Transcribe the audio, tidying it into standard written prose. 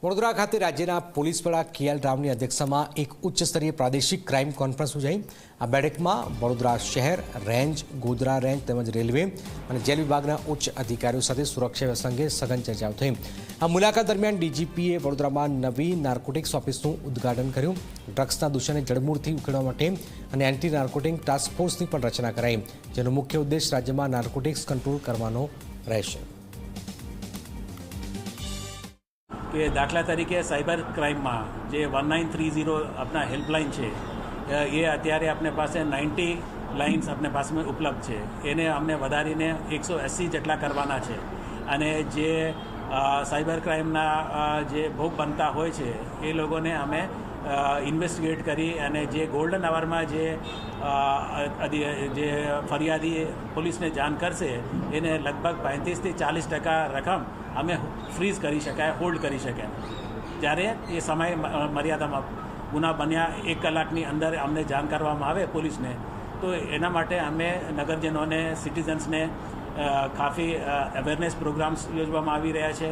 વડોદરા ખાતે રાજ્યના પોલીસ વડા કે.એલ. રાવની અધ્યક્ષતામાં એક ઉચ્ચ સ્તરીય પ્રાદેશિક ક્રાઇમ કોન્ફરન્સ યોજાઈ। આ બેઠકમાં વડોદરા શહેર, રેન્જ, ગોધરા રેન્જ તેમજ રેલવે અને જેલ વિભાગના ઉચ્ચ અધિકારીઓ સાથે સુરક્ષા વ્યવસ્થા અંગે સઘન ચર્ચાઓ થઈ। આ મુલાકાત દરમિયાન ડીજીપીએ વડોદરામાં નવી નાર્કોટિક્સ ઓફિસનું ઉદ્ઘાટન કર્યું। ડ્રગ્સના દૂષણને જડમૂળથી ઉકેલવા માટે અને એન્ટી નાર્કોટિક ટાસ્ક ફોર્સની પણ રચના કરાઈ, જેનો મુખ્ય ઉદ્દેશ રાજ્યમાં નાર્કોટિક્સ કંટ્રોલ કરવાનો રહેશે। કે દાખલા તરીકે સાયબર ક્રાઇમમાં જે 1930 આપણા હેલ્પલાઇન છે એ અત્યારે આપણે પાસે 90 લાઇન્સ આપણે પાસે ઉપલબ્ધ છે, એને અમને વધારીને 180 જેટલા કરવાના છે। અને જે સાયબર ક્રાઇમના જે ભોગ બનતા હોય છે એ લોકોને અમે ઇન્વેસ્ટિગેટ કરી અને જે ગોલ્ડન આવરમાં જે ફરિયાદી પોલીસને જાણ કરશે એને લગભગ 35 થી 40% રકમ અમે ફ્રીઝ કરી શકાય, હોલ્ડ કરી શકાય। જ્યારે એ સમય મર્યાદામાં ગુના બન્યા 1 કલાકની અંદર અમને જાણ કરવામાં આવે પોલીસને, તો એના માટે અમે નગરજનોને, સિટીઝન્સને કાફી અવેરનેસ પ્રોગ્રામ્સ યોજવામાં આવી રહ્યા છે।